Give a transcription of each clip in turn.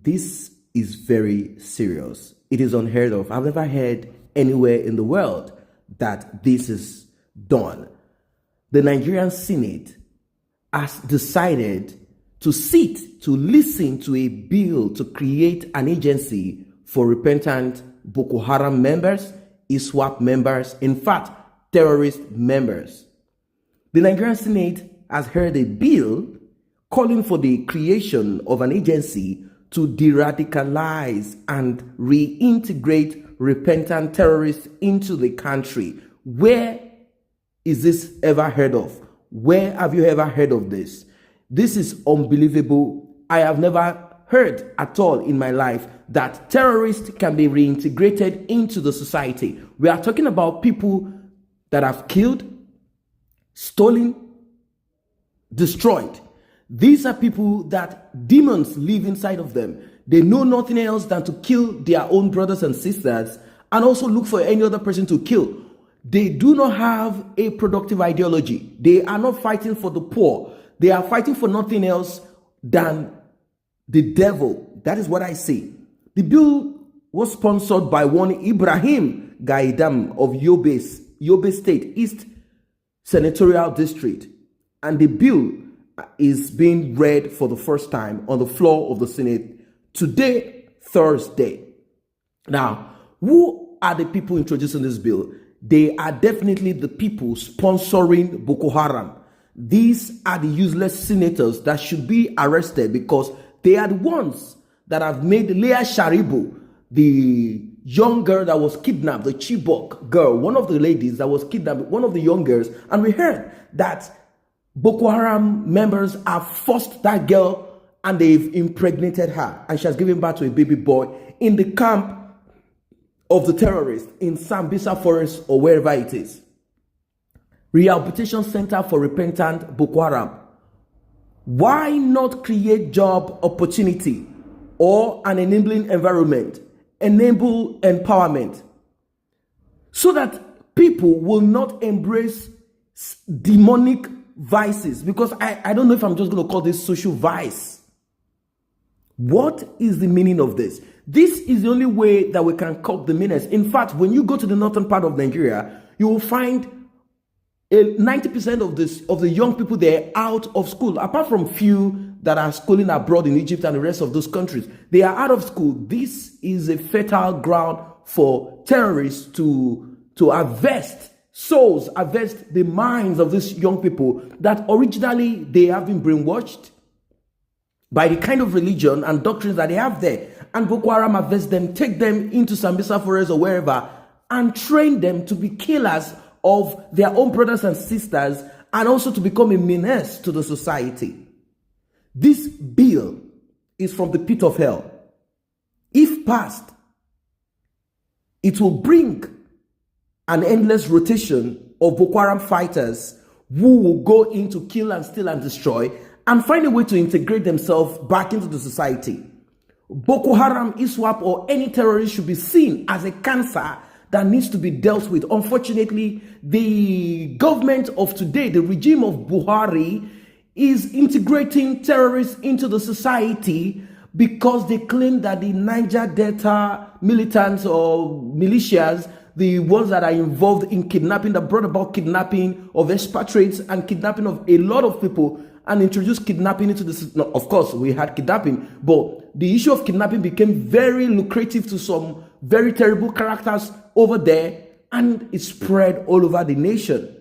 This is very serious. It is unheard of. I've never heard anywhere in the world that this is done. The Nigerian Senate has decided to sit to listen to a bill to create an agency for repentant Boko Haram members, ISWAP members, in fact, terrorist members. The Nigerian Senate has heard a bill calling for the creation of an agency to de-radicalize and reintegrate repentant terrorists into the country. Where is this ever heard of? Where have you ever heard of this? This is unbelievable. I have never heard at all in my life that terrorists can be reintegrated into the society. We are talking about people that have killed, stolen, destroyed. These are people that demons live inside of them. They know nothing else than to kill their own brothers and sisters and also look for any other person to kill. They do not have a productive ideology. They are not fighting for the poor. They are fighting for nothing else than the devil. That is what I say. The bill was sponsored by one Ibrahim Gaidam of Yobe State, East Senatorial District. And the bill is being read for the first time on the floor of the Senate today, Thursday. Now, who are the people introducing this bill? They are definitely the people sponsoring Boko Haram. These are the useless senators that should be arrested because they are the ones that have made Leah Sharibu, the young girl that was kidnapped, the Chibok girl, one of the ladies that was kidnapped, one of the young girls, and we heard that Boko Haram members have forced that girl and they've impregnated her, and she has given birth to a baby boy in the camp of the terrorists in Sambisa Forest or wherever it is. Rehabilitation Center for Repentant Boko Haram. Why not create job opportunity or an enabling environment, enable empowerment, so that people will not embrace demonic vices? Because I don't know if I'm just going to call this social vice. What is the meaning of this? This is the only way that we can cut the menace. In fact, when you go to the northern part of Nigeria, you will find 90% of the young people there out of school, apart from few that are schooling abroad in Egypt and the rest of those countries. They are out of school. This is a fertile ground for terrorists to harvest souls, harvest the minds of these young people that originally they have been brainwashed by the kind of religion and doctrines that they have there. And Boko Haram harvest them, take them into Sambisa Forest or wherever, and train them to be killers of their own brothers and sisters, and also to become a menace to the society. This bill is from the pit of hell. If passed, it will bring an endless rotation of Boko Haram fighters who will go in to kill and steal and destroy and find a way to integrate themselves back into the society. Boko Haram, ISWAP, or any terrorist should be seen as a cancer that needs to be dealt with. Unfortunately, the government of today, the regime of Buhari, is integrating terrorists into the society because they claim that the Niger Delta militants or militias, the ones that are involved in kidnapping, that brought about kidnapping of expatriates and kidnapping of a lot of people and introduced kidnapping into the system. Of course, we had kidnapping, but the issue of kidnapping became very lucrative to some very terrible characters over there, and it spread all over the nation.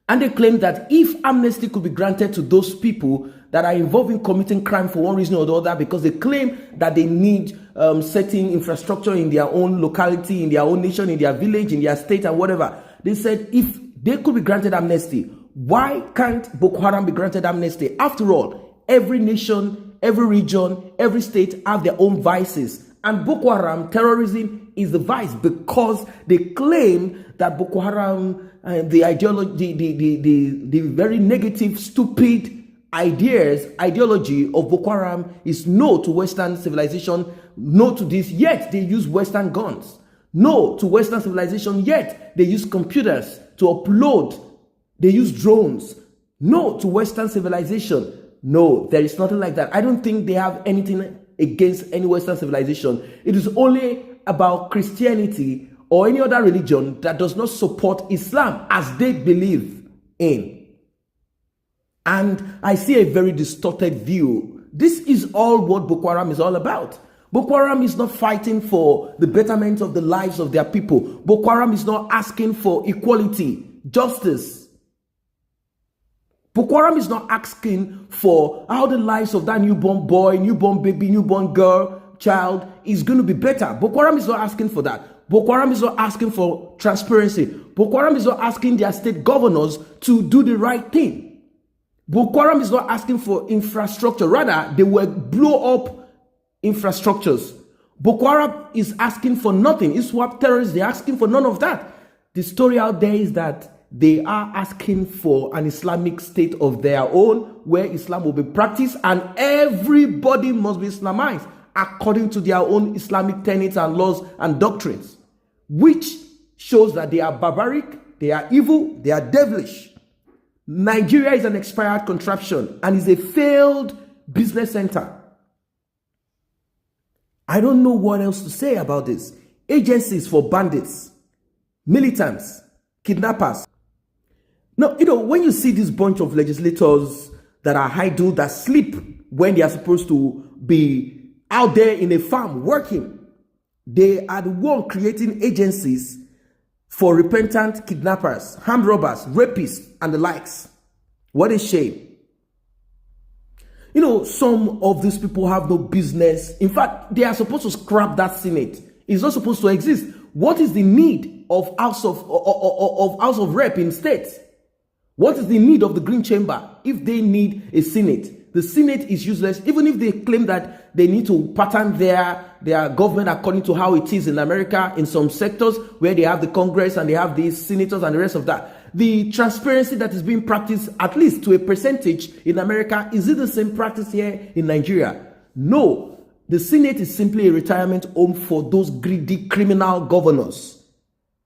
And they claim that if amnesty could be granted to those people that are involved in committing crime for one reason or the other, because they claim that they need certain infrastructure in their own locality, in their own nation, in their village, in their state, and whatever. They said if they could be granted amnesty, why can't Boko Haram be granted amnesty? After all, every nation, every region, every state have their own vices. And Boko Haram terrorism is the vice because they claim that Boko Haram, the ideology, the very negative, stupid ideology of Boko Haram is no to Western civilization, no to this, yet they use Western guns. No to Western civilization, yet they use computers to upload. They use drones. No to Western civilization. No, there is nothing like that. I don't think they have anything against any Western civilization. It is only about Christianity or any other religion that does not support Islam as they believe in. And I see a very distorted view. This is all what Boko Haram is all about. Boko Haram is not fighting for the betterment of the lives of their people. Boko Haram is not asking for equality, justice. Boko Haram is not asking for how the lives of that newborn boy, newborn baby, newborn girl, child is going to be better. Boko Haram is not asking for that. Boko Haram is not asking for transparency. Boko Haram is not asking their state governors to do the right thing. Boko Haram is not asking for infrastructure. Rather, they will blow up infrastructures. Boko Haram is asking for nothing. ISWAP terrorists, they're asking for none of that. The story out there is that they are asking for an Islamic state of their own where Islam will be practiced and everybody must be Islamized according to their own Islamic tenets and laws and doctrines, which shows that they are barbaric, they are evil, they are devilish. Nigeria is an expired contraption and is a failed business center. I don't know what else to say about this. Agencies for bandits, militants, kidnappers. Now, when you see this bunch of legislators that are idle, that sleep when they are supposed to be out there in a farm working, they are the one creating agencies for repentant kidnappers, armed robbers, rapists, and the likes. What a shame. Some of these people have no business. In fact, they are supposed to scrap that Senate. It's not supposed to exist. What is the need of House of Rep in states? What is the need of the Green Chamber if they need a Senate? The Senate is useless, even if they claim that they need to pattern their government according to how it is in America in some sectors where they have the Congress and they have the senators and the rest of that. The transparency that is being practiced, at least to a percentage in America, is it the same practice here in Nigeria? No. The Senate is simply a retirement home for those greedy criminal governors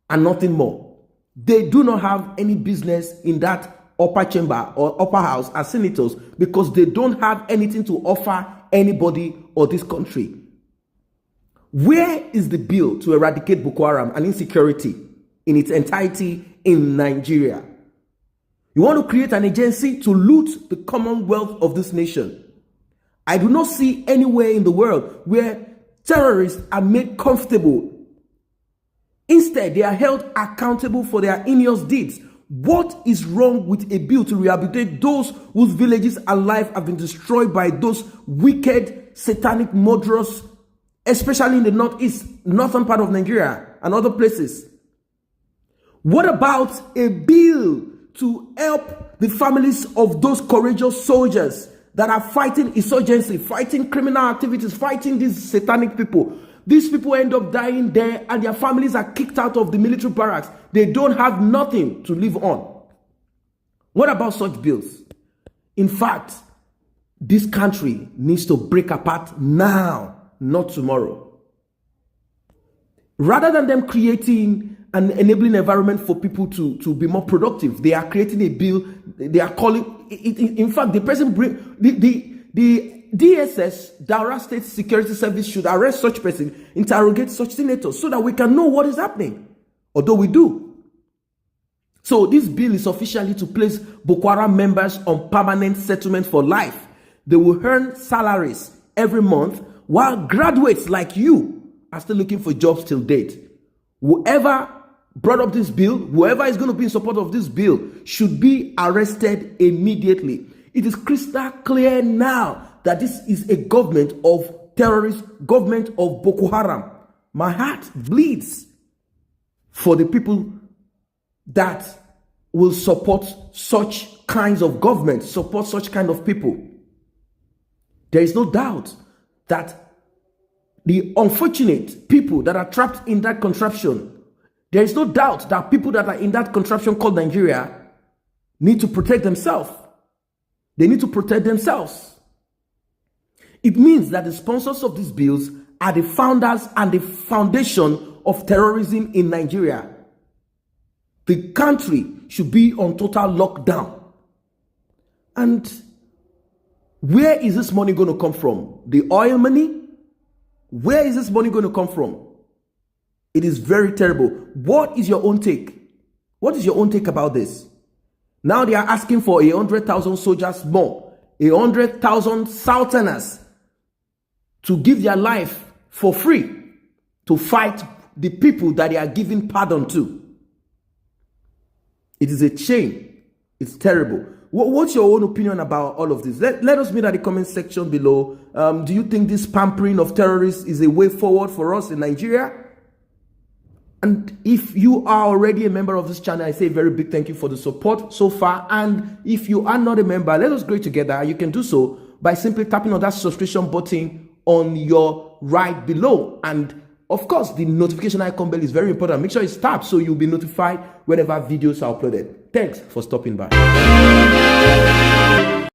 and nothing more. They do not have any business in that upper chamber or upper house as senators because they don't have anything to offer anybody or this country. Where is the bill to eradicate Boko Haram and insecurity in its entirety in Nigeria? You want to create an agency to loot the commonwealth of this nation. I do not see anywhere in the world where terrorists are made comfortable. Instead, they are held accountable for their heinous deeds. What is wrong with a bill to rehabilitate those whose villages and life have been destroyed by those wicked, satanic murderers, especially in the northern part of Nigeria and other places? What about a bill to help the families of those courageous soldiers that are fighting insurgency, fighting criminal activities, fighting these satanic people? These people end up dying there and their families are kicked out of the military barracks. They don't have nothing to live on. What about such bills? In fact, this country needs to break apart now, not tomorrow. Rather than them creating an enabling environment for people to be more productive, they are creating a bill. They are calling it. In fact, the person the DSS, Dara State Security Service, should arrest such person, interrogate such senators so that we can know what is happening. Although we do. So this bill is officially to place Boko Haram members on permanent settlement for life. They will earn salaries every month while graduates like you are still looking for jobs till date. Whoever brought up this bill, whoever is going to be in support of this bill, should be arrested immediately. It is crystal clear now that this is a government of terrorists, government of Boko Haram. My heart bleeds for the people that will support such kinds of government, support such kind of people. There is no doubt that the unfortunate people that are trapped in that contraption, there is no doubt that people that are in that contraption called Nigeria need to protect themselves. They need to protect themselves. It means that the sponsors of these bills are the founders and the foundation of terrorism in Nigeria. The country should be on total lockdown. And where is this money going to come from? The oil money? Where is this money going to come from? It is very terrible. What is your own take? What is your own take about this? Now they are asking for 100,000 soldiers more, 100,000 Southerners to give their life for free to fight the people that they are giving pardon to. It is a shame. It's terrible. What's your own opinion about all of this? Let us meet at the comment section below. Do you think this pampering of terrorists is a way forward for us in Nigeria? And if you are already a member of this channel, I say a very big thank you for the support so far. And if you are not a member, let us grow together. You can do so by simply tapping on that subscription button on your right below. And of course, the notification icon bell is very important. Make sure it's tapped so you'll be notified whenever videos are uploaded. Thanks for stopping by.